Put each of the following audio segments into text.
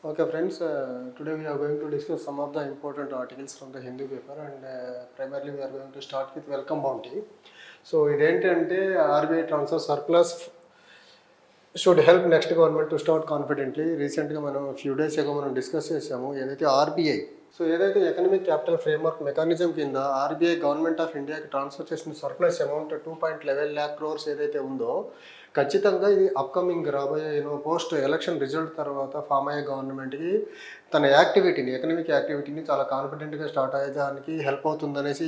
Okay, friends. Today we are going to discuss some of the important articles from the Hindu paper, and primarily we are going to start with welcome bounty. So, ఇదేంటంటే RBI transfer surplus should help next government to start confidently. రీసెంట్గా మనం few days ఏగో మనం discuss చేసాము ఏదైతే RBI. So ఏదైతే economic capital framework mechanism కింద RBI government of ఇండియాకి transfer చేసిన సర్ప్లస్ అమౌంట్ 2.11 lakh crores ఏదైతే ఉందో, ఖచ్చితంగా ఇది అప్కమింగ్ రాబోయే పోస్ట్ ఎలక్షన్ రిజల్ట్ తర్వాత ఫామ్ అయ్యే గవర్నమెంట్కి తన యాక్టివిటీని ఎకనామిక్ యాక్టివిటీని చాలా కాన్ఫిడెంట్గా స్టార్ట్ అయ్యేదానికి హెల్ప్ అవుతుందనేసి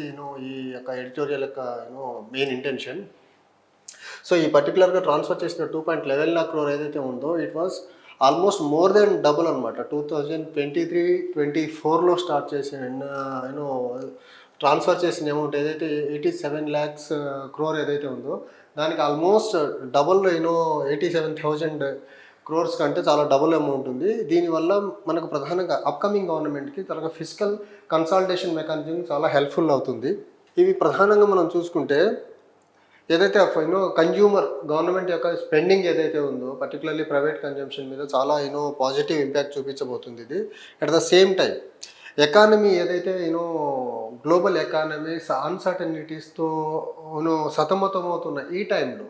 ఈ యొక్క ఎడిటోరియల్ యొక్క మెయిన్ ఇంటెన్షన్. సో ఈ పర్టికులర్గా ట్రాన్స్ఫర్ చేసిన 2.11 lakh crore ఏదైతే ఉందో, it was almost more than double అనమాట. 2023-24లో స్టార్ట్ చేసిన ట్రాన్స్ఫర్ చేసిన అమౌంట్ ఏదైతే 87 lakhs crore ఏదైతే ఉందో, దానికి ఆల్మోస్ట్ డబుల్ 87,000 crores కంటే చాలా డబుల్ అమౌంట్ ఉంది. దీనివల్ల మనకు ప్రధానంగా అప్కమింగ్ గవర్నమెంట్కి తనకు ఫిజికల్ కన్సాలిడేషన్ మెకానిజం చాలా హెల్ప్ఫుల్ అవుతుంది. ఇవి ప్రధానంగా మనం చూసుకుంటే ఏదైతే కన్జ్యూమర్ గవర్నమెంట్ యొక్క స్పెండింగ్ ఏదైతే ఉందో, పర్టికులర్లీ ప్రైవేట్ కన్జంప్షన్ మీద చాలా పాజిటివ్ ఇంపాక్ట్ చూపించబోతుంది ఇది. At the same time economy ఏదైతే గ్లోబల్ ఎకానమీ అన్సర్టనిటీస్తో సతమతమవుతున్న ఈ టైంలో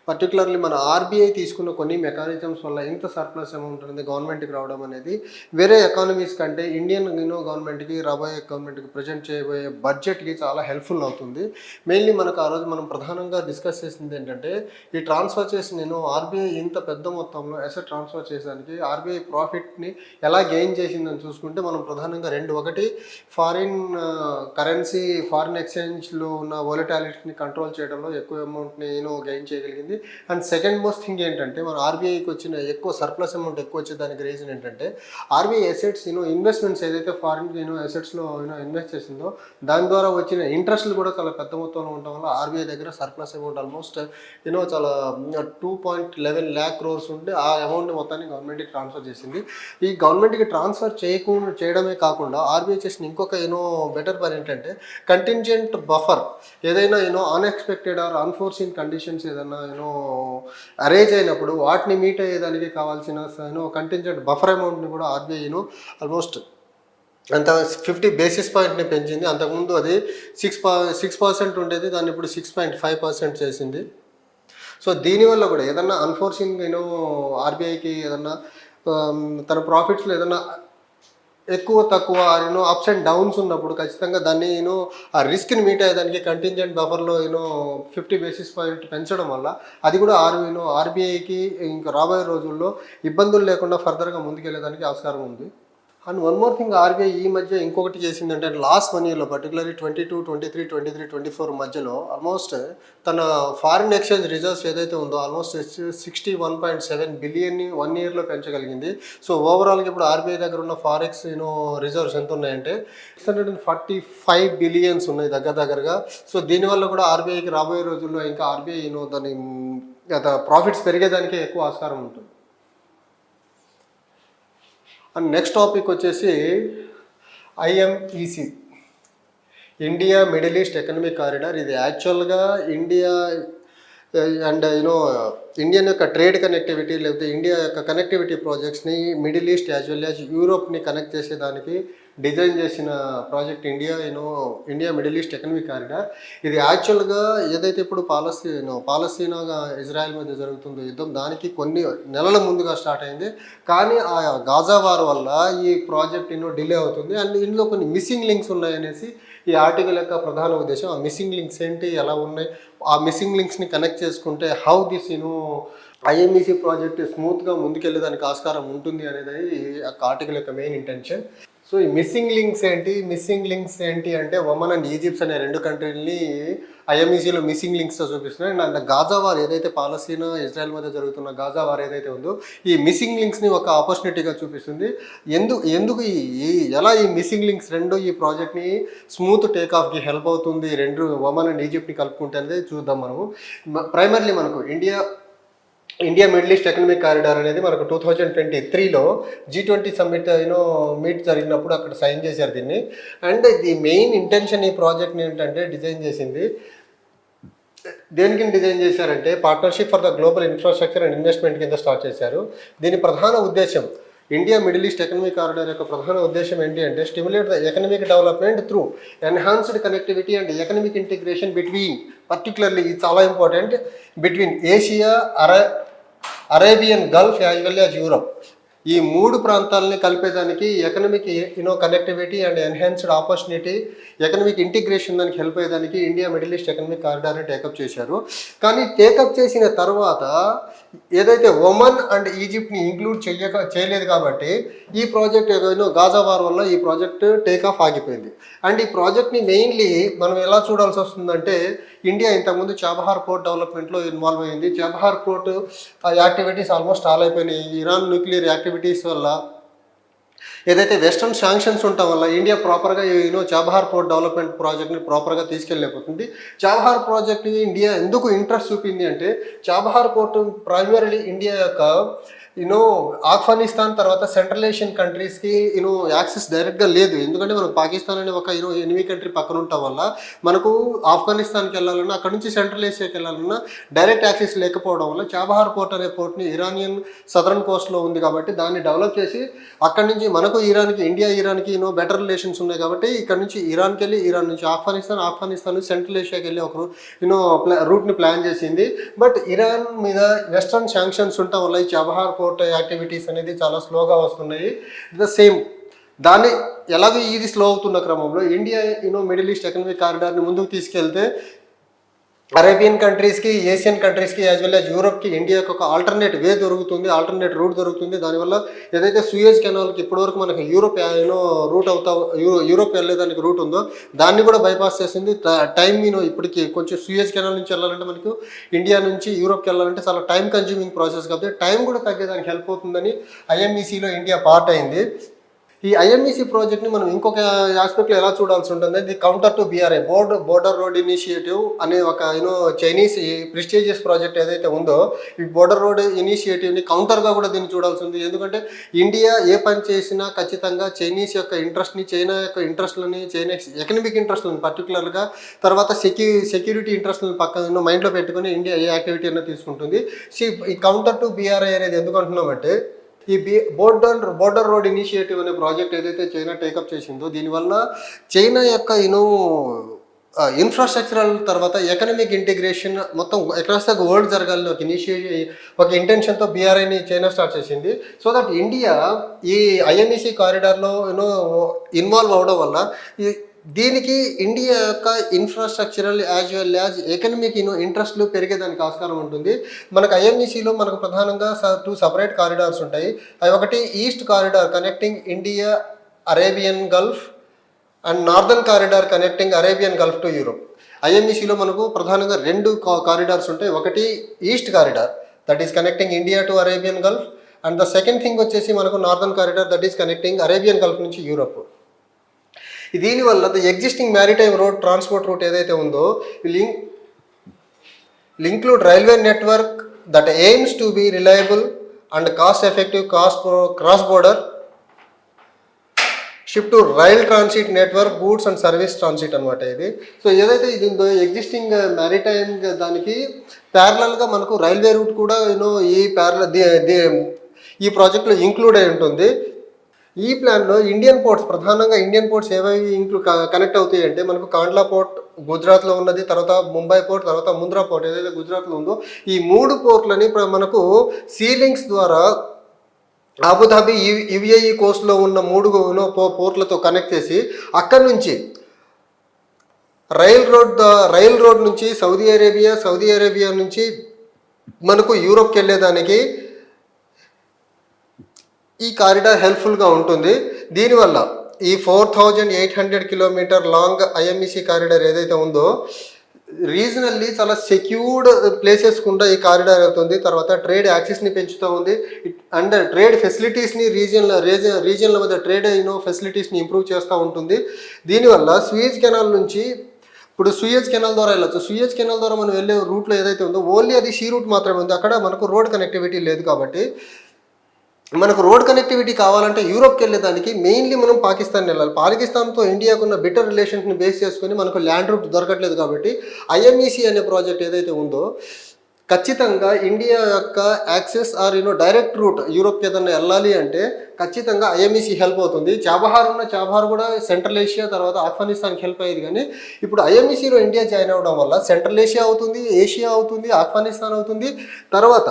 పర్టికులర్లీ మన ఆర్బీఐ తీసుకున్న కొన్ని మెకానిజమ్స్ వల్ల ఇంత సర్ప్లస్ అమౌంట్ అనేది గవర్నమెంట్కి రావడం అనేది వేరే ఎకానమీస్ కంటే ఇండియన్ గవర్నమెంట్కి రాబోయే గవర్నమెంట్కి ప్రజెంట్ చేయబోయే బడ్జెట్కి చాలా హెల్ప్ఫుల్ అవుతుంది. మెయిన్లీ మనకు ఆ రోజు మనం ప్రధానంగా డిస్కస్ చేసింది ఏంటంటే, ఈ ట్రాన్స్ఫర్ చేసి ఆర్బీఐ ఇంత పెద్ద మొత్తంలో అసెట్ ట్రాన్స్ఫర్ చేసేదానికి ఆర్బీఐ ప్రాఫిట్ని ఎలా గెయిన్ చేసిందని చూసుకుంటే మనం ప్రధానంగా ఒకటి ఫారిన్ కరెన్సీ ఫారిన్ ఎక్స్చేంజ్లో ఉన్న వోలటాలిటీని కంట్రోల్ చేయడంలో ఎక్కువ అమౌంట్ని గెయిన్ చేయగలిగింది. అండ్ సెకండ్ మోస్ట్ థింగ్ ఏంటంటే, మన ఆర్బీఐకి వచ్చిన ఎక్కువ సర్ప్లస్ అమౌంట్ ఎక్కువ వచ్చేదానికి రీజన్ ఏంటంటే, ఆర్బీఐ అసెట్స్ ఇన్వెస్ట్మెంట్స్ ఏదైతే ఫారిన్ అసెట్స్లో ఇన్వెస్ట్ చేసిందో దాని ద్వారా వచ్చిన ఇంట్రెస్ట్లు కూడా చాలా పెద్ద మొత్తంలో ఉండటం వల్ల ఆర్బీఐ దగ్గర సర్ప్లస్ అమౌంట్ ఆల్మోస్ట్ చాలా 2.11 lakh crores ఉంటే ఆ అమౌంట్ని మొత్తాన్ని గవర్నమెంట్కి ట్రాన్స్ఫర్ చేసింది. ఈ గవర్నమెంట్కి ట్రాన్స్ఫర్ చేయడమే కాకుండా ఆర్బీఐ చేసిన ఇంకొక బెటర్ పని ఏంటంటే, కంటింజెంట్ బఫర్ ఏదైనా అన్ఎక్స్పెక్టెడ్ ఆర్ అన్ఫోర్సీన్ కండిషన్స్ ఏదైనా అరేంజ్ అయినప్పుడు వాటిని మీట్ అయ్యేదానికి కావాల్సిన కంటింజెంట్ బఫర్ అమౌంట్ని కూడా ఆర్బీఐ ఆల్మోస్ట్ అంత 50 basis pointని పెంచింది. అంతకుముందు అది 6% ఉండేది, దాన్ని ఇప్పుడు 6.5% చేసింది. సో దీనివల్ల కూడా ఏదన్నా అన్ఫోర్సీన్ ఆర్బీఐకి ఏదన్నా తన ప్రాఫిట్స్లో ఏదన్నా ఎక్కువ తక్కువ అప్స్ అండ్ డౌన్స్ ఉన్నప్పుడు ఖచ్చితంగా దాన్ని ఆ రిస్క్ని మీట్ అయ్యేదానికి కంటింజెంట్ బఫర్లో 50 basis point పెంచడం వల్ల అది కూడా ఆర్బీఐకి ఇంకా రాబోయే రోజుల్లో ఇబ్బందులు లేకుండా ఫర్దర్గా ముందుకెళ్ళేదానికి ఆస్కారం ఉంది. And one more thing, RBI ఈ మధ్య ఇంకొకటి చేసిందంటే, లాస్ట్ 1 yearలో పర్టికులర్లీ 22, 23, 23, 24 మధ్యలో ఆల్మోస్ట్ తన ఫారిన్ ఎక్స్చేంజ్ రిజర్వ్స్ ఏదైతే ఉందో ఆల్మోస్ట్ 61.7 billion 1 yearలో పెంచగలిగింది. సో ఓవరాల్గా ఇప్పుడు ఆర్బీఐ దగ్గర ఉన్న ఫారెక్స్ రిజర్వ్స్ ఎంత ఉన్నాయంటే 645 billion ఉన్నాయి దగ్గరగా. సో దీనివల్ల కూడా ఆర్బీఐకి రాబోయే రోజుల్లో ఇంకా ఆర్బీఐ దాని ప్రాఫిట్స్ పెరిగేదానికే ఎక్కువ ఆస్కారం ఉంటుంది. అండ్ నెక్స్ట్ టాపిక్ వచ్చేసి IMEC, India middle east economic corridor. ఇది యాక్చువల్గా ఇండియా అండ్ ఇండియన్ యొక్క ట్రేడ్ కనెక్టివిటీ లేకపోతే ఇండియా యొక్క కనెక్టివిటీ ప్రాజెక్ట్స్ని middle east as well as యూరోప్ని కనెక్ట్ చేసేదానికి డిజైన్ చేసిన project India middle east economic corridor. ఇది యాక్చువల్గా ఏదైతే ఇప్పుడు పాలస్తీనా ఇజ్రాయెల్ మధ్య జరుగుతుందో యుద్ధం, దానికి కొన్ని నెలల ముందుగా స్టార్ట్ అయింది. కానీ ఆ గాజా వార్ వల్ల ఈ ప్రాజెక్ట్ డిలే అవుతుంది. అండ్ ఇందులో కొన్ని మిస్సింగ్ లింక్స్ ఉన్నాయనేసి ఈ ఆర్టికల్ యొక్క ప్రధాన ఉద్దేశం. ఆ మిస్సింగ్ లింక్స్ ఏంటి, ఎలా ఉన్నాయి, ఆ మిస్సింగ్ లింక్స్ని కనెక్ట్ చేసుకుంటే హౌ దిస్ ఐఎంఈసి ప్రాజెక్ట్ స్మూత్గా ముందుకెళ్ళేదానికి ఆస్కారం ఉంటుంది అనేది ఆ ఆర్టికల్ యొక్క మెయిన్ ఇంటెన్షన్. సో ఈ మిస్సింగ్ లింక్స్ ఏంటి అంటే, ఒమన్ అండ్ ఈజిప్ట్స్ అనే 2 కంట్రీలని ఐఎంఈసీలో మిస్సింగ్ లింక్స్తో చూపిస్తున్నాయి. అండ్ గాజా వార్ ఏదైతే పాలస్తీనా ఇజ్రాయెల్ మధ్య జరుగుతున్న గాజా వార్ ఏదైతే ఉందో, ఈ మిస్సింగ్ లింక్స్ని ఒక ఆపర్చునిటీగా చూపిస్తుంది. ఎందుకు ఎలా ఈ మిస్సింగ్ లింక్స్ రెండు ఈ ప్రాజెక్ట్ని స్మూత్ టేక్ ఆఫ్కి హెల్ప్ అవుతుంది, 2 ఒమన్ అండ్ ఈజిప్ట్ని కలుపుకుంటే అనేది చూద్దాం మనము. ప్రైమర్లీ మనకు India middle east economic corridor అనేది మనకు 2023లో G20 సమ్మిట్ మీట్ జరిగినప్పుడు అక్కడ సైన్ చేశారు దీన్ని. అండ్ ది మెయిన్ ఇంటెన్షన్ ఈ ప్రాజెక్ట్ని ఏంటంటే దేనికి డిజైన్ చేశారంటే, partnership for the global infrastructure and investment కింద స్టార్ట్ చేశారు. దీని ప్రధాన ఉద్దేశం India middle East economic corridor యొక్క ప్రధాన ఉద్దేశం ఏంటి అంటే stimulate the economic development through enhanced connectivity and economic integration between, particularly ఇది చాలా important, between Asia, Arabian Gulf as well as Europe. ఈ మూడు ప్రాంతాలని కలిపేదానికి economic connectivity and enhanced opportunity, economic integration దానికి హెల్ప్ అయ్యేదానికి ఇండియా మిడిల్ ఈస్ట్ ఎకనమిక్ కారిడార్ని take up చేశారు. కానీ టేకప్ చేసిన తర్వాత ఏదైతే ఒమన్ అండ్ ఈజిప్ట్ని ఇంక్లూడ్ చేయలేదు కాబట్టి ఈ ప్రాజెక్ట్ గాజా వార్ వల్ల ఈ ప్రాజెక్ట్ టేక్ ఆఫ్ ఆగిపోయింది. అండ్ ఈ ప్రాజెక్ట్ని మెయిన్లీ మనం ఎలా చూడాల్సి వస్తుందంటే, ఇండియా ఇంతకుముందు చాబహార్ పోర్ట్ డెవలప్మెంట్లో ఇన్వాల్వ్ అయింది. Chabahar port activities almost all అయిపోయినాయి. ఇరాన్ న్యూక్లియర్ యాక్టివిటీస్ వల్ల, ఏదైతే వెస్టర్న్ శాంక్షన్స్ ఉండటం వల్ల ఇండియా ప్రాపర్గా చాబహార్ పోర్ట్ డెవలప్మెంట్ ప్రాజెక్ట్ని ప్రాపర్గా తీసుకెళ్ళలేకపోతుంది. చాబహార్ ప్రాజెక్ట్ని ఇండియా ఎందుకు ఇంట్రెస్ట్ చూపింది అంటే, చాబహార్ పోర్ట్ ప్రైమరీలీ ఇండియా యొక్క ఆఫ్ఘనిస్తాన్ తర్వాత సెంట్రల్ ఏషియన్ కంట్రీస్కి యాక్సెస్ డైరెక్ట్గా లేదు. ఎందుకంటే మనం పాకిస్తాన్ అనే ఒక ఎనిమి కంట్రీ పక్కన ఉండటం వల్ల మనకు ఆఫ్ఘనిస్తాన్కి వెళ్ళాలన్నా, అక్కడ నుంచి సెంట్రల్ ఏషియాకి వెళ్ళాలన్నా డైరెక్ట్ యాక్సెస్ లేకపోవడం వల్ల చాబహార్ పోర్ట్ అనే పోర్ట్ని ఇరానియన్ సదరన్ కోస్ట్లో ఉంది కాబట్టి దాన్ని డెవలప్ చేసి అక్కడి నుంచి మనకు ఇండియాకి బెటర్ రిలేషన్స్ ఉన్నాయి కాబట్టి ఇక్కడ నుంచి ఇరాన్కి వెళ్ళి, ఇరాన్ నుంచి ఆఫ్ఘనిస్తాన్ సెంట్రల్ ఏషియాకి వెళ్ళి ఒక రూట్ని ప్లాన్ చేసింది. బట్ ఇరాన్ మీద వెస్టర్న్ శాంక్షన్స్ ఉండటం వల్ల ఈ చాబహార్ పోర్ట్ యాక్టివిటీస్ అనేది చాలా స్లోగా వస్తున్నాయి. ద సేమ్ దాన్ని ఎలాగో ఇది స్లో అవుతున్న క్రమంలో ఇండియా మిడిల్ ఈస్ట్ ఎకనమిక్ కారిడార్ని ముందుకు తీసుకెళ్తే అరేబియన్ కంట్రీస్కి, ఏషియన్ కంట్రీస్కి యాజ్ వెల్ యాజ్ యూరోప్కి ఇండియాకి ఒక ఆల్టర్నేట్ వే దొరుకుతుంది, ఆల్టర్నేట్ రూట్ దొరుకుతుంది. దానివల్ల ఏదైతే సూయజ్ కెనాల్కి ఇప్పటివరకు మనకి యూరోప్ యూరోప్ వెళ్ళేదానికి రూట్ ఉందో దాన్ని కూడా బైపాస్ చేసింది. టైం ఇప్పటికి కొంచెం సూయజ్ కెనాల్ నుంచి వెళ్ళాలంటే మనకు ఇండియా నుంచి యూరోప్కి వెళ్ళాలంటే చాలా టైం కన్జ్యూమింగ్ ప్రాసెస్ కాబట్టి టైం కూడా తగ్గేదానికి హెల్ప్ అవుతుందని ఐఎంఈసీలో ఇండియా పార్ట్ అయింది. ఈ ఐఎంఈసీ ప్రాజెక్ట్ని మనం ఇంకొక ఆస్పెక్ట్లో ఎలా చూడాల్సి ఉంటుంది, ఇది counter to BRI border road initiative అనే ఒక చైనీస్ ప్రెస్టీజియస్ ప్రాజెక్ట్ ఏదైతే ఉందో ఈ బోర్డర్ రోడ్ ఇనిషియేటివ్ని కౌంటర్గా కూడా దీన్ని చూడాల్సి ఉంది. ఎందుకంటే ఇండియా ఏ పని చేసినా ఖచ్చితంగా చైనీస్ యొక్క ఇంట్రెస్ట్ని, చైనా యొక్క ఇంట్రెస్ట్లని, చైనా ఎకనమిక్ ఇంట్రెస్ట్లను పర్టికులర్గా, తర్వాత సెక్యూరిటీ ఇంట్రెస్ట్లను పక్కన మైండ్లో పెట్టుకుని ఇండియా ఏ యాక్టివిటీ అయినా తీసుకుంటుంది. ఈ కౌంటర్ టు బీఆర్ఐ అనేది ఎందుకు అంటున్నామంటే, ఈ బోర్డర్ రోడ్ ఇనిషియేటివ్ అనే ప్రాజెక్ట్ ఏదైతే చైనా టేకప్ చేసిందో దీనివల్ల చైనా యొక్క ఇన్ఫ్రాస్ట్రక్చరల్ తర్వాత ఎకనమిక్ ఇంటిగ్రేషన్ మొత్తం అక్రాస్ ద వరల్డ్ జరగాలని ఒక ఇంటెన్షన్తో బీఆర్ఐని చైనా స్టార్ట్ చేసింది. సో దట్ ఇండియా ఈ ఐఎంఈసీ కారిడార్లో ఇన్వాల్వ్ అవడం వల్ల దీనికి ఇండియా యొక్క infrastructural as well as economic ఇంట్రెస్ట్లు పెరిగేదానికి ఆస్కారం ఉంటుంది. మనకు ఐఎంఈసీలో మనకు ప్రధానంగా 2 సపరేట్ కారిడార్స్ ఉంటాయి. అవి ఒకటి east corridor connecting India Arabian Gulf and northern corridor connecting Arabian Gulf to Europe. ఐఎంఈసీలో మనకు ప్రధానంగా 2 కారిడార్స్ ఉంటాయి. ఒకటి east corridor that is connecting India to Arabian Gulf, and the second thing వచ్చేసి మనకు northern corridor that is connecting Arabian Gulf నుంచి Europe. దీనివల్ల the existing maritime road transport route ఏదైతే ఉందో include railway network that aims to be reliable and cost effective cross border ship to rail transit network goods and service transit అనమాట ఇది. So ఏదైతే ఇది ఉందో existing maritime దానికి ప్యారలల్గా మనకు రైల్వే రూట్ కూడా ఈ ప్రాజెక్ట్లో ఇంక్లూడ్ అయి ఉంటుంది. ఈ ప్లాన్లో ఇండియన్ పోర్ట్స్ ఏవేవి కనెక్ట్ అవుతాయి అంటే మనకు కాండ్లా పోర్ట్ గుజరాత్లో ఉన్నది, తర్వాత ముంబై పోర్ట్, తర్వాత ముంద్రా పోర్ట్ ఏదైతే గుజరాత్లో ఉందో ఈ 3 పోర్ట్లని మనకు సీలింగ్స్ ద్వారా అబుదాబి యుఏఈ కోస్ట్లో ఉన్న 3 పోర్ట్లతో కనెక్ట్ చేసి అక్కడి నుంచి రైల్ రోడ్ నుంచి సౌదీ అరేబియా నుంచి మనకు యూరోప్కి వెళ్ళేదానికి ఈ కారిడార్ హెల్ప్ఫుల్గా ఉంటుంది. దీనివల్ల ఈ 4800 కిలోమీటర్ లాంగ్ ఐఎంఈసీ కారిడార్ ఏదైతే ఉందో రీజనల్లీ చాలా సెక్యూర్డ్ ప్లేసెస్ కూడా ఈ కారిడార్ అవుతుంది. తర్వాత ట్రేడ్ యాక్సెస్ని పెంచుతూ ఉంది అండ్ ట్రేడ్ ఫెసిలిటీస్ని రీజియన్ల మధ్య ట్రేడ్ ఫెసిలిటీస్ని ఇంప్రూవ్ చేస్తూ ఉంటుంది. దీనివల్ల సూయజ్ కెనాల్ నుంచి ఇప్పుడు సూయజ్ కెనాల్ ద్వారా వెళ్ళచ్చు. సూయజ్ కెనాల్ ద్వారా మనం వెళ్ళే రూట్లో ఏదైతే ఉందో ఓన్లీ అది సీ రూట్ మాత్రమే ఉంది. అక్కడ మనకు రోడ్ కనెక్టివిటీ లేదు కాబట్టి మనకు రోడ్ కనెక్టివిటీ కావాలంటే యూరోప్కి వెళ్ళేదానికి మెయిన్లీ మనం పాకిస్తాన్ వెళ్ళాలి. పాకిస్తాన్తో ఇండియాకున్న బెటర్ రిలేషన్స్ని బేస్ చేసుకొని మనకు ల్యాండ్ రూట్ దొరకట్లేదు కాబట్టి ఐఎంఈసీ అనే ప్రాజెక్ట్ ఏదైతే ఉందో ఖచ్చితంగా ఇండియా యొక్క యాక్సెస్ ఆర్ డైరెక్ట్ రూట్ యూరోప్కి ఏదైనా వెళ్ళాలి అంటే ఖచ్చితంగా ఐఎంఈసీ హెల్ప్ అవుతుంది. చాబహార్ కూడా సెంట్రల్ ఏషియా తర్వాత ఆఫ్ఘనిస్తాన్కి హెల్ప్ అయ్యేది. కానీ ఇప్పుడు ఐఎంఈసీలో ఇండియా జాయిన్ అవ్వడం వల్ల సెంట్రల్ ఏషియా అవుతుంది, ఏషియా అవుతుంది, ఆఫ్ఘనిస్తాన్ అవుతుంది, తర్వాత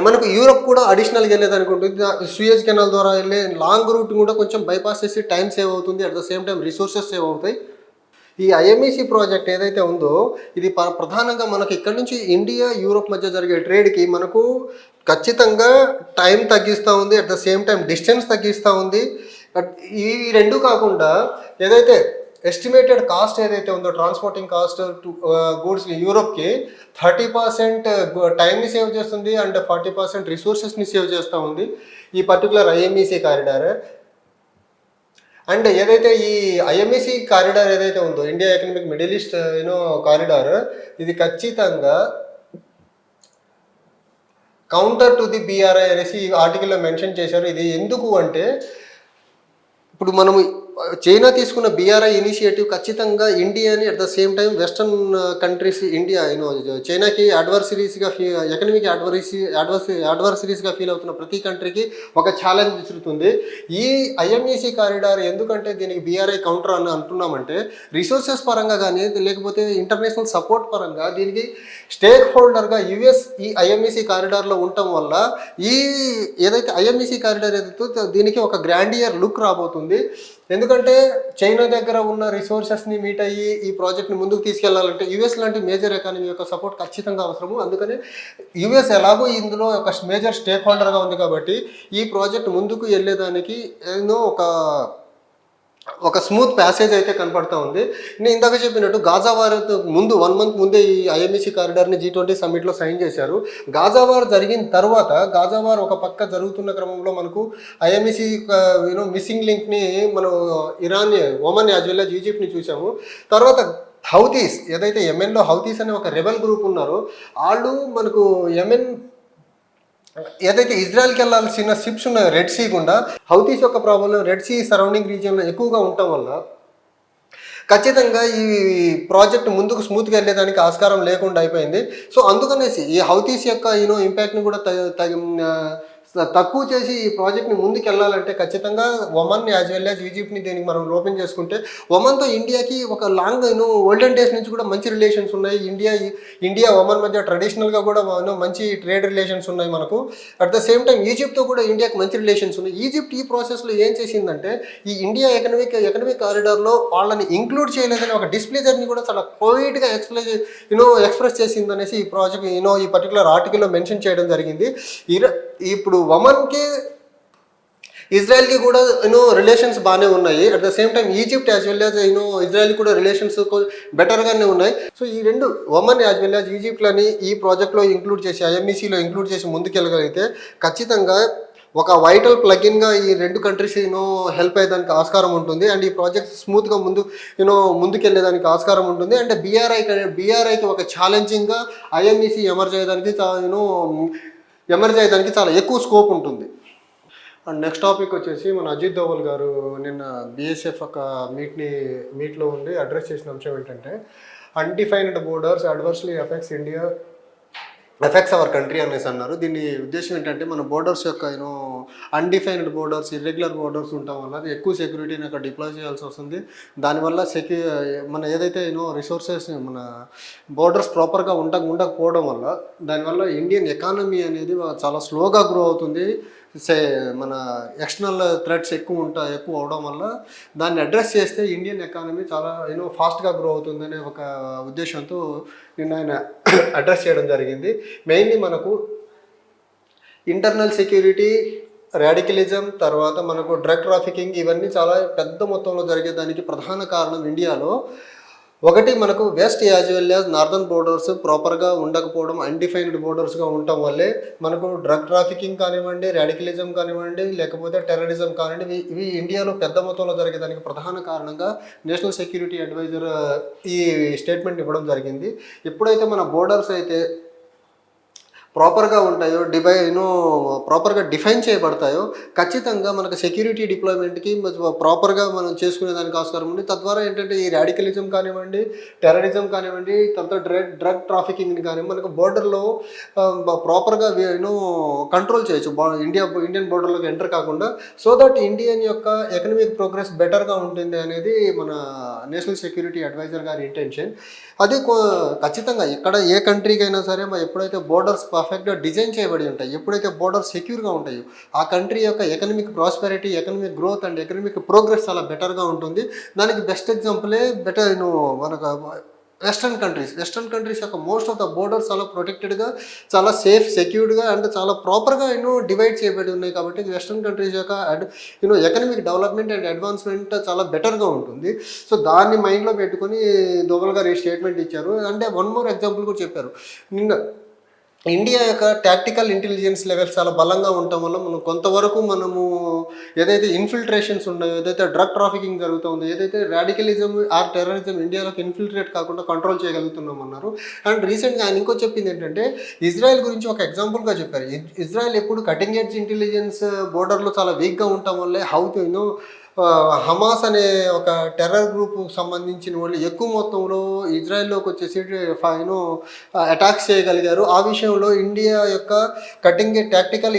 మనకు యూరోప్ కూడా అడిషనల్గా వెళ్ళేదానికి ఉంటుంది. సూయజ్ కెనాల్ ద్వారా వెళ్ళే లాంగ్ రూట్ కూడా కొంచెం బైపాస్ చేసి టైం సేవ్ అవుతుంది, at the same time resources save అవుతాయి. ఈ ఐఎంఈసీ ప్రాజెక్ట్ ఏదైతే ఉందో ఇది ప్రధానంగా మనకి ఇక్కడ నుంచి ఇండియా యూరోప్ మధ్య జరిగే ట్రేడ్కి మనకు ఖచ్చితంగా టైం తగ్గిస్తూ ఉంది, at the same time distance తగ్గిస్తూ ఉంది. ఈ రెండు కాకుండా ఏదైతే ఎస్టిమేటెడ్ కాస్ట్ ఏదైతే ఉందో ట్రాన్స్పోర్టింగ్ కాస్ట్ గూడ్స్ యూరోప్కి 30% టైంని సేవ్ చేస్తుంది అండ్ 40% రిసోర్సెస్ని సేవ్ చేస్తూ ఉంది ఈ పర్టికులర్ ఐఎంఈసీ కారిడార్. అండ్ ఏదైతే ఈ ఐఎంఈసీ కారిడార్ ఏదైతే ఉందో India economic middle east corridor, ఇది ఖచ్చితంగా కౌంటర్ టు ది బీఆర్ఐ అనేసి ఈ ఆర్టికల్లో మెన్షన్ చేశారు. ఇది ఎందుకు అంటే ఇప్పుడు మనము చైనా తీసుకున్న బీఆర్ఐ ఇనిషియేటివ్ ఖచ్చితంగా ఇండియాని at the same time western countries India చైనాకి అడ్వర్సరీస్గా ఎకనమిక్ అడ్వర్సరీస్గా ఫీల్ అవుతున్న ప్రతి కంట్రీకి ఒక ఛాలెంజ్ విసురుతుంది ఈ ఐఎంఈసీ కారిడార్. ఎందుకంటే దీనికి బీఆర్ఐ కౌంటర్ అని అంటున్నామంటే రిసోర్సెస్ పరంగా కానీ లేకపోతే ఇంటర్నేషనల్ సపోర్ట్ పరంగా దీనికి స్టేక్ హోల్డర్గా యుఎస్ ఈ ఐఎంఈసీ కారిడార్లో ఉండటం వల్ల ఈ ఏదైతే ఐఎంఈసీ కారిడార్ ఏదైతే దీనికి ఒక గ్రాండియర్ లుక్ రాబోతుంది. ఎందుకంటే చైనా దగ్గర ఉన్న రిసోర్సెస్ని మీట్ అయ్యి ఈ ప్రాజెక్ట్ని ముందుకు తీసుకెళ్లాలంటే యూఎస్ లాంటి మేజర్ ఎకానమీ యొక్క సపోర్ట్ ఖచ్చితంగా అవసరము. అందుకని యూఎస్ ఎలాగో ఇందులో ఒక మేజర్ స్టేక్ హోల్డర్గా ఉంది కాబట్టి ఈ ప్రాజెక్ట్ ముందుకు వెళ్ళేదానికి ఒక స్మూత్ ప్యాసేజ్ అయితే కనపడుతూ ఉంది. నేను ఇందాక చెప్పినట్టు గాజా వార్ ముందు 1 month ముందే ఈ ఐఎంఈసీ కారిడార్ని G20 సమ్మిట్లో సైన్ చేశారు. గాజా వార్ జరిగిన తర్వాత గాజా వార్ ఒక పక్క జరుగుతున్న క్రమంలో మనకు ఐఎంఈసీ మిస్సింగ్ లింక్ని మనం Iran, Oman as well as ఈజిప్ట్ని చూసాము. తర్వాత హౌతీస్ ఏదైతే యెమెన్లో హౌతీస్ అనే ఒక రెబెల్ గ్రూప్ ఉన్నారో వాళ్ళు మనకు యెమెన్ ఏదైతే ఇజ్రాయెల్కి వెళ్ళాల్సిన షిప్స్ ఉన్నాయో రెడ్ సీ గుండా హౌతీస్ యొక్క ప్రాబ్లం రెడ్ సీ సరౌండింగ్ రీజియన్లో ఎక్కువగా ఉండటం వల్ల ఖచ్చితంగా ఈ ప్రాజెక్ట్ ముందుకు స్మూత్గా వెళ్ళేదానికి ఆస్కారం లేకుండా అయిపోయింది. సో అందుకనేసి ఈ హౌతీస్ యొక్క ఇంపాక్ట్ని కూడా తక్కువ చేసి ఈ ప్రాజెక్ట్ని ముందుకు వెళ్ళాలంటే ఖచ్చితంగా ఒమన్ యాజ్ వెల్ యాజ్ ఈజిప్ట్ని దీనికి మనం ఓపెన్ చేసుకుంటే ఒమన్తో ఇండియాకి ఒక లాంగ్ ఓల్డెన్ డేస్ నుంచి కూడా మంచి రిలేషన్స్ ఉన్నాయి. ఇండియా ఒమన్ మధ్య ట్రెడిషనల్గా కూడా మంచి ట్రేడ్ రిలేషన్స్ ఉన్నాయి మనకు. అట్ ద సేమ్ టైం ఈజిప్ట్తో కూడా ఇండియాకి మంచి రిలేషన్స్ ఉన్నాయి. ఈజిప్ట్ ఈ ప్రాసెస్లో ఏం చేసిందంటే ఈ ఇండియా ఎకనమిక్ కారిడార్లో వాళ్ళని ఇంక్లూడ్ చేయలేదని ఒక డిస్ప్లేజర్ని కూడా చాలా క్వైట్గా ఎక్స్ప్రెస్ చేసిందనేసి ఈ ప్రాజెక్ట్ ఈ పర్టికులర్ ఆర్టికల్లో మెన్షన్ చేయడం జరిగింది. ఇప్పుడు ఒమన్కి ఇజ్రాయెల్కి కూడా రిలేషన్స్ బాగానే ఉన్నాయి. At the same time Egypt as well as Israel కూడా రిలేషన్స్ బెటర్గానే ఉన్నాయి. సో ఈ రెండు ఒమన్ యాజ్ వెల్ యాజ్ ఈజిప్ట్లని ఈ ప్రాజెక్ట్లో ఇంక్లూడ్ చేసి ఐఎంఈసీలో ఇంక్లూడ్ చేసి ముందుకెళ్ళగలిగితే ఖచ్చితంగా ఒక వైటల్ ప్లగిన్గా ఈ రెండు కంట్రీస్ హెల్ప్ అయ్యేదానికి ఆస్కారం ఉంటుంది. అండ్ ఈ ప్రాజెక్ట్ స్మూత్గా ముందుకెళ్ళేదానికి ఆస్కారం ఉంటుంది. అంటే బీఆర్ఐకి ఒక ఛాలెంజింగ్గా ఐఎంఈసీ ఎమర్జ్ అయ్యేదానికి చాలా ఎక్కువ స్కోప్ ఉంటుంది. అండ్ నెక్స్ట్ టాపిక్ వచ్చేసి మన అజిత్ దోవల్ గారు నిన్న బీఎస్ఎఫ్ ఒక మీట్లో ఉండి అడ్రస్ చేసిన అంశం ఏంటంటే undefined borders adversely effects our country అనేసి అన్నారు. దీని ఉద్దేశం ఏంటంటే మన బోర్డర్స్ యొక్క అన్డిఫైన్డ్ బోర్డర్స్ ఇర్రెగ్యులర్ బోర్డర్స్ ఉండటం వల్ల అది ఎక్కువ సెక్యూరిటీని అక్కడ డిప్లాయ్ చేయాల్సి వస్తుంది. దానివల్ల మన ఏదైతే రిసోర్సెస్ మన బోర్డర్స్ ప్రాపర్గా ఉండకపోవడం వల్ల దానివల్ల ఇండియన్ ఎకానమీ అనేది చాలా స్లోగా గ్రో అవుతుంది. మన ఎక్స్టర్నల్ థ్రెట్స్ ఎక్కువ అవడం వల్ల దాన్ని అడ్రస్ చేస్తే ఇండియన్ ఎకానమీ చాలా ఫాస్ట్గా గ్రో అవుతుందనే ఒక ఉద్దేశంతో నిన్న ఆయన అడ్రస్ చేయడం జరిగింది. మెయిన్లీ మనకు ఇంటర్నల్ సెక్యూరిటీ, రాడికలిజం, తర్వాత మనకు డ్రగ్ ట్రాఫికింగ్ ఇవన్నీ చాలా పెద్ద మొత్తంలో జరిగేదానికి ప్రధాన కారణం ఇండియాలో ఒకటి మనకు west as well as northern borders ప్రాపర్గా ఉండకపోవడం, అన్డిఫైన్డ్ బోర్డర్స్గా ఉండటం వల్లే మనకు డ్రగ్ ట్రాఫికింగ్ కానివ్వండి, రాడికలిజం కానివ్వండి, లేకపోతే టెర్రరిజం కానివ్వండి ఇవి ఇండియాలో పెద్ద మొత్తంలో జరిగేదానికి ప్రధాన కారణంగా నేషనల్ సెక్యూరిటీ అడ్వైజర్ ఈ స్టేట్మెంట్ ఇవ్వడం జరిగింది. ఎప్పుడైతే మన బోర్డర్స్ అయితే ప్రాపర్గా ఉంటాయో ప్రాపర్గా డిఫైన్ చేయబడతాయో ఖచ్చితంగా మనకు సెక్యూరిటీ డిప్లాయ్మెంట్కి ప్రాపర్గా మనం చేసుకునే దానికి ఆస్కారం ఉంది. తద్వారా ఏంటంటే ఈ రాడికలిజం కానివ్వండి, టెర్రరిజం కానివ్వండి, తర్వాత డ్రగ్ ట్రాఫికింగ్ని కానీ మనకు బోర్డర్లో ప్రాపర్గా కంట్రోల్ చేయొచ్చు. ఇండియన్ బోర్డర్లోకి ఎంటర్ కాకుండా, సో దట్ ఇండియన్ యొక్క ఎకనమిక్ ప్రోగ్రెస్ బెటర్గా ఉంటుంది అనేది మన నేషనల్ సెక్యూరిటీ అడ్వైజర్ గారి ఇంటెన్షన్. అది ఖచ్చితంగా ఇక్కడ ఏ కంట్రీకి అయినా సరే ఎప్పుడైతే బోర్డర్స్ పర్ఫెక్ట్గా డిజైన్ చేయబడి ఉంటాయి, ఎప్పుడైతే బోర్డర్స్ సెక్యూర్గా ఉంటాయో ఆ కంట్రీ యొక్క economic prosperity, economic growth and economic progress చాలా బెటర్గా ఉంటుంది. దానికి బెస్ట్ ఎగ్జాంపులే మనకు వెస్ట్రన్ కంట్రీస్ యొక్క మోస్ట్ ఆఫ్ ద బోర్డర్స్ చాలా ప్రొటెక్టెడ్గా, చాలా సేఫ్, సెక్యూర్డ్గా అండ్ చాలా ప్రాపర్గా డివైడ్ చేయబడి ఉన్నాయి. కాబట్టి వెస్ట్రన్ కంట్రీస్ యొక్క ఎకనమిక్ డెవలప్మెంట్ అండ్ అడ్వాన్స్మెంట్ చాలా బెటర్గా ఉంటుంది. సో దాన్ని మైండ్లో పెట్టుకొని దోవల్ గారు ఈ స్టేట్మెంట్ ఇచ్చారు. అంటే వన్ మోర్ ఎగ్జాంపుల్ కూడా చెప్పారు. నిన్న ఇండియా యొక్క టాక్టికల్ ఇంటెలిజెన్స్ లెవెల్స్ చాలా బలంగా ఉండటం వల్ల కొంతవరకు మనము ఏదైతే ఇన్ఫిల్ట్రేషన్స్ ఉన్నాయో, ఏదైతే డ్రగ్ ట్రాఫికింగ్ జరుగుతుందో, ఏదైతే రాడికలిజం ఆర్ టెర్రరిజం ఇండియాలోకి ఇన్ఫిల్ట్రేట్ కాకుండా కంట్రోల్ చేయగలుగుతున్నాం అన్నారు. అండ్ రీసెంట్గా ఆయన ఇంకో చెప్పింది ఏంటంటే ఇజ్రాయెల్ గురించి ఒక ఎగ్జాంపుల్గా చెప్పారు. ఇజ్రాయెల్ ఎప్పుడు కటింగ్ ఎడ్జ్ ఇంటెలిజెన్స్ బోర్డర్లో చాలా వీక్గా ఉండటం వల్లే హమాస్ అనే ఒక టెర్రర్ గ్రూప్కు సంబంధించిన వాళ్ళు ఎక్కువ మొత్తంలో ఇజ్రాయెల్లోకి వచ్చేసి అటాక్స్ చేయగలిగారు. ఆ విషయంలో ఇండియా యొక్క టాక్టికల్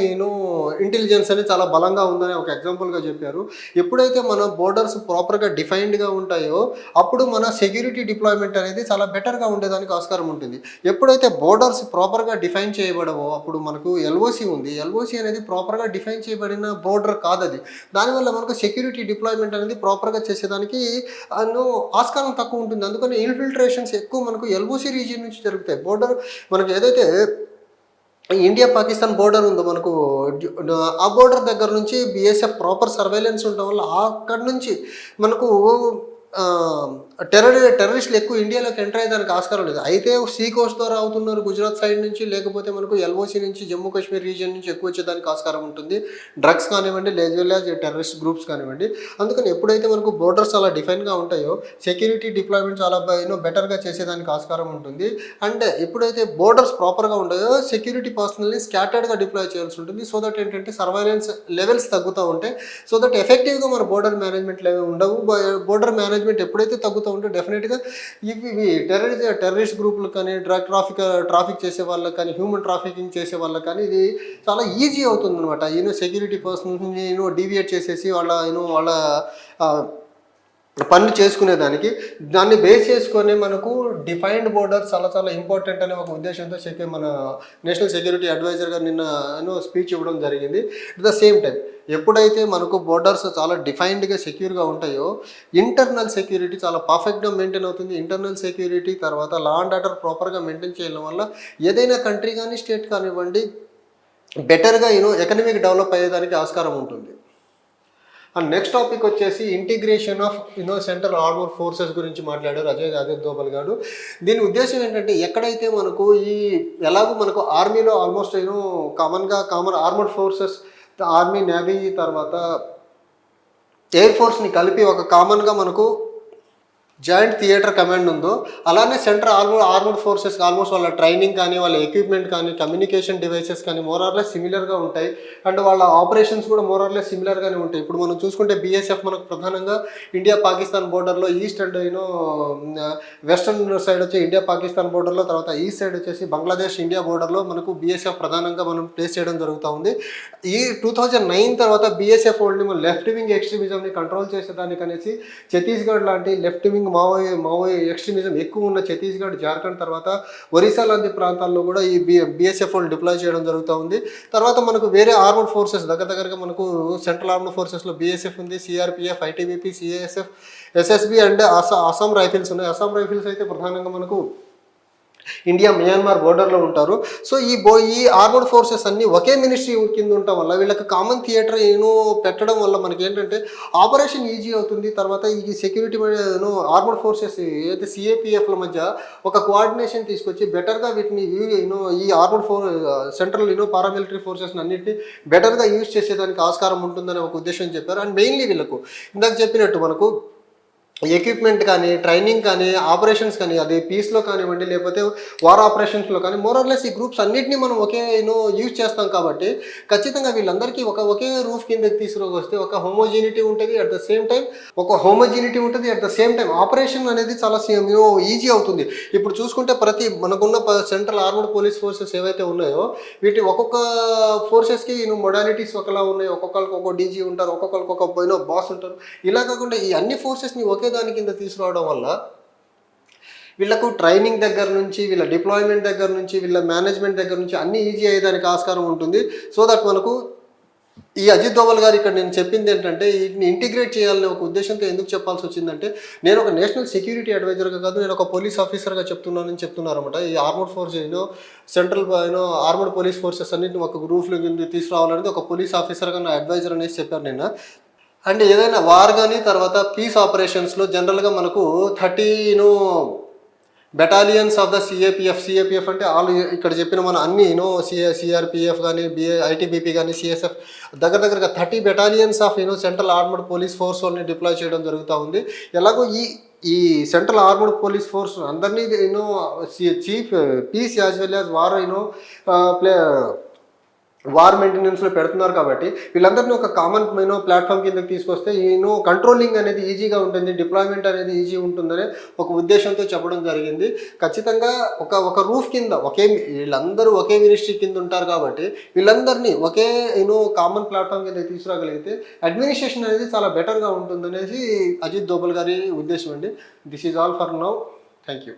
ఇంటెలిజెన్స్ అనేది చాలా బలంగా ఉందని ఒక ఎగ్జాంపుల్గా చెప్పారు. ఎప్పుడైతే మన బోర్డర్స్ ప్రాపర్గా డిఫైన్డ్గా ఉంటాయో అప్పుడు మన సెక్యూరిటీ డిప్లాయ్మెంట్ అనేది చాలా బెటర్గా ఉండేదానికి ఆస్కారం ఉంటుంది. ఎప్పుడైతే బోర్డర్స్ ప్రాపర్గా డిఫైన్ చేయబడవో అప్పుడు మనకు ఎల్ఓసి ఉంది. ఎల్ఓసి అనేది ప్రాపర్గా డిఫైన్ చేయబడిన బోర్డర్ కాదది. దానివల్ల మనకు సెక్యూరిటీ డిప్లాయ్మెంట్ అనేది ప్రాపర్గా చేసేదానికి ఆస్కారం తక్కువ ఉంటుంది. అందుకని ఇన్ఫిల్ట్రేషన్స్ ఎక్కువ మనకు ఎల్ఓసి రీజియన్ నుంచి జరుగుతాయి. బోర్డర్ మనకు ఏదైతే ఇండియా పాకిస్తాన్ బోర్డర్ ఉందో మనకు ఆ బోర్డర్ దగ్గర నుంచి బిఎస్ఎఫ్ ప్రాపర్ సర్వేలెన్స్ ఉండడం వల్ల అక్కడి నుంచి మనకు టెర్రరిస్టులు ఎక్కువ ఇండియాలోకి ఎంటర్ అయ్యేదానికి ఆస్కారం లేదు. అయితే సీ కోస్ట్ ద్వారా అవుతున్నారు గుజరాత్ సైడ్ నుంచి, లేకపోతే మనకు ఎల్ఓసి నుంచి జమ్మూ కాశ్మీర్ రీజియన్ నుంచి ఎక్కువ వచ్చేదానికి ఆస్కారం ఉంటుంది. డ్రగ్స్ కానివ్వండి, వెల్ టెర్రరిస్ట్ గ్రూప్స్ కానివ్వండి. అందుకని ఎప్పుడైతే మనకు బోర్డర్స్ చాలా డిఫైన్గా ఉంటాయో సెక్యూరిటీ డిప్లాయ్మెంట్ చాలా బెటర్గా చేసేదానికి ఆస్కారం ఉంటుంది. అండ్ ఎప్పుడైతే బోర్డర్స్ ప్రాపర్గా ఉంటాయో సెక్యూరిటీ పర్సనల్ని స్కాటర్డ్గా డిప్లాయ్ చేయాల్సి ఉంటుంది. సో దట్ ఏంటంటే సర్వైలెన్స్ లెవెల్స్ తగ్గుతూ ఉంటాయి. సో దట్ ఎఫెక్టివ్గా మన బోర్డర్ మేనేజ్మెంట్ లెవెల్ ఉండవు. బోర్డర్ మేనేజ్మెంట్ ఎప్పుడైతే తగ్గుతూ ఉంటే డెఫినెట్గా ఇవి టెర్రరిస్ట్ గ్రూపులు కానీ, ట్రాఫిక్ చేసే వాళ్ళకి కానీ, హ్యూమన్ ట్రాఫికింగ్ చేసే వాళ్ళకి కానీ ఇది చాలా ఈజీ అవుతుంది అనమాట. సెక్యూరిటీ పర్సన్స్ని డీవియేట్ చేసేసి వాళ్ళ పనులు చేసుకునేదానికి దాన్ని బేస్ చేసుకొని మనకు డిఫైన్డ్ బోర్డర్ చాలా చాలా ఇంపార్టెంట్ అనే ఒక ఉద్దేశంతో మన నేషనల్ సెక్యూరిటీ అడ్వైజర్ గారు నిన్న స్పీచ్ ఇవ్వడం జరిగింది. అట్ ద సేమ్ టైం ఎప్పుడైతే మనకు బోర్డర్స్ చాలా డిఫైన్డ్గా సెక్యూర్గా ఉంటాయో ఇంటర్నల్ సెక్యూరిటీ చాలా పర్ఫెక్ట్గా మెయింటైన్ అవుతుంది. ఇంటర్నల్ సెక్యూరిటీ తర్వాత లా అండ్ ఆర్డర్ ప్రాపర్గా మెయింటైన్ చేయడం వల్ల ఏదైనా కంట్రీ కానీ, స్టేట్ కానివ్వండి బెటర్గా ఎకనమిక్ డెవలప్ అయ్యేదానికి ఆస్కారం ఉంటుంది. అండ్ నెక్స్ట్ టాపిక్ వచ్చేసి integration of central armed forces గురించి మాట్లాడారు అజయ్ దోవల్ గారు. దీని ఉద్దేశం ఏంటంటే ఎక్కడైతే మనకు ఎలాగో మనకు ఆర్మీలో almost common armoured forces, army, navy తర్వాత ఎయిర్ ఫోర్స్ని కలిపి ఒక కామన్గా మనకు జాయింట్ థియేటర్ కమాండ్ ఉందో అలానే సెంట్రల్ ఆర్మర్డ్ ఫోర్సెస్ ఆల్మోస్ట్ వాళ్ళ ట్రైనింగ్ కానీ, వాళ్ళ ఎక్విప్మెంట్ కానీ, కమ్యూనికేషన్ డివైసెస్ కానీ మోరార్లెస్ సిమిలర్గా ఉంటాయి. అండ్ వాళ్ళ ఆపరేషన్స్ కూడా మోరార్లెస్ సిమిలర్గానే ఉంటాయి. ఇప్పుడు మనం చూసుకుంటే బిఎస్ఎఫ్ మనకు ప్రధానంగా ఇండియా పాకిస్తాన్ బోర్డర్లో ఈస్ట్ అండ్ వెస్టర్న్ సైడ్ వచ్చి ఇండియా పాకిస్తాన్ బోర్డర్లో, తర్వాత ఈస్ట్ సైడ్ వచ్చేసి బంగ్లాదేశ్ ఇండియా బోర్డర్లో మనకు బిఎస్ఎఫ్ ప్రధానంగా మనం ప్లేస్ చేయడం జరుగుతూ ఉంది. ఈ 2009 తర్వాత బిఎస్ఎఫ్ వాళ్ళని మన లెఫ్ట్ వింగ్ ఎక్స్ట్రీమిజంని కంట్రోల్ చేసేదానికనేసి ఛత్తీస్గఢ్ లాంటి లెఫ్ట్ వింగ్ మావోయి ఎక్స్ట్రీమిజం ఎక్కువ ఉన్న ఛత్తీస్గఢ్, జార్ఖండ్ తర్వాత ఒరిస్సా లాంటి ప్రాంతాల్లో కూడా ఈ బిఎస్ఎఫ్ వాళ్ళు డిప్లాయ్ చేయడం జరుగుతూ ఉంది. తర్వాత మనకు వేరే ఆర్మడ్ ఫోర్సెస్ దగ్గరగా మనకు సెంట్రల్ ఆర్మడ్ ఫోర్సెస్లో బిఎస్ఎఫ్ ఉంది, CRPF, ITBP, CASF, SSB and Assam rifles ఉన్నాయి. అస్సాం రైఫిల్స్ అయితే ప్రధానంగా మనకు ఇండియా మియాన్మార్ బోర్డర్లో ఉంటారు. సో ఈ ఆర్మడ్ ఫోర్సెస్ అన్నీ ఒకే మినిస్ట్రీ కింద ఉండటం వల్ల వీళ్ళకి కామన్ థియేటర్ పెట్టడం వల్ల మనకి ఏంటంటే ఆపరేషన్ ఈజీ అవుతుంది. తర్వాత ఈ సెక్యూరిటీ ఆర్మడ్ ఫోర్సెస్ ఏదైతే సిఏపిఎఫ్ల మధ్య ఒక కోఆర్డినేషన్ తీసుకొచ్చి బెటర్గా వీటిని ఈ ఆర్మడ్ సెంట్రల్ పారామిలిటరీ ఫోర్సెస్ అన్నింటినీ బెటర్గా యూజ్ చేసేదానికి ఆస్కారం ఉంటుందని ఒక ఉద్దేశం చెప్పారు. అండ్ మెయిన్లీ వీళ్ళకు ఇందాక చెప్పినట్టు మనకు ఎక్విప్మెంట్ కానీ, ట్రైనింగ్ కానీ, ఆపరేషన్స్ కానీ, అది పీస్‌లో కానివ్వండి, లేకపోతే వార్ ఆపరేషన్స్‌లో కానీ, మోర్ ఆర్ లెస్ ఈ గ్రూప్స్ అన్నిటిని మనం ఒకే యూజ్ చేస్తాం కాబట్టి, ఖచ్చితంగా వీళ్ళందరికీ ఒకే రూఫ్ కిందకి తీసుకొస్తే ఒక హోమోజీనిటీ ఉంటది. At the same time at the same time operation అనేది చాలా ఈజీ అవుతుంది. ఇప్పుడు చూసుకుంటే మనకున్న సెంట్రల్ ఆర్మ్డ్ పోలీస్ ఫోర్సెస్ ఏవైతే ఉన్నాయో, వీటి ఒక్కొక్క ఫోర్సెస్‌కి మొడాలిటీస్ ఒకలా ఉన్నాయి. ఒక్కొక్కళ్ళకి ఒక్కో డీజీ ఉంటారు. ఒక్కొక్కళ్ళకి ఒక బాస్ ఉంటారు. ఇలా కాకుండా ఈ అన్ని ఫోర్సెస్‌ని ఒకే దాని కింద తీసుకురావడం వల్ల వీళ్ళకు ట్రైనింగ్ దగ్గర నుంచి, వీళ్ళ డిప్లాయ్మెంట్ దగ్గర నుంచి, వీళ్ళ మేనేజ్మెంట్ దగ్గర నుంచి అన్నీ ఈజీ అయ్యేదానికి ఆస్కారం ఉంటుంది. సో దట్ మనకు ఈ అజిత్ దోవల్ గారు ఇక్కడ నేను చెప్పింది ఏంటంటే, వీటిని ఇంటిగ్రేట్ చేయాలనే ఒక ఉద్దేశంతో ఎందుకు చెప్పాల్సి వచ్చిందంటే, నేను ఒక నేషనల్ సెక్యూరిటీ అడ్వైజర్గా కాదు, నేను ఒక పోలీస్ ఆఫీసర్గా చెప్తున్నానని చెప్తున్నారన్నమాట. ఈ armed force central armed police forces అన్నింటిని ఒక గ్రూప్లో కింద తీసుకురావాలనేది ఒక పోలీస్ ఆఫీసర్గా నా అడ్వైజర్ అనేసి చెప్పారు నిన్న. అంటే ఏదైనా వార్ కానీ తర్వాత పీస్ ఆపరేషన్స్లో జనరల్గా మనకు 30 బెటాలియన్స్ ఆఫ్ ద సిఏపిఎఫ్ అంటే ఆల్ ఇక్కడ చెప్పిన మన అన్ని సిఆర్పిఎఫ్ కానీ ఐటీబీపీ కానీ సిఎస్ఎఫ్ దగ్గరగా 30 battalions of central armed police force వాళ్ళని డిప్లాయ్ చేయడం జరుగుతూ ఉంది. ఎలాగో ఈ సెంట్రల్ ఆర్మడ్ పోలీస్ ఫోర్స్ అందరినీ chief peace as well as war war మెయింటెనెన్స్లో పెడుతున్నారు కాబట్టి వీళ్ళందరినీ ఒక కామన్ ప్లాట్ఫామ్ కిందకి తీసుకొస్తే కంట్రోలింగ్ అనేది ఈజీగా ఉంటుంది, డిప్లాయ్మెంట్ అనేది ఈజీ ఉంటుందనే ఒక ఉద్దేశంతో చెప్పడం జరిగింది. ఖచ్చితంగా ఒక రూఫ్ కింద వీళ్ళందరూ ఒకే మినిస్ట్రీ కింద ఉంటారు కాబట్టి వీళ్ళందరినీ ఒకే కామన్ ప్లాట్ఫామ్ కింద తీసుకురాగలిగితే అడ్మినిస్ట్రేషన్ అనేది చాలా బెటర్గా ఉంటుందనేసి అజిత్ దోవల్ గారి ఉద్దేశం అండి. This is all for now. Thank you.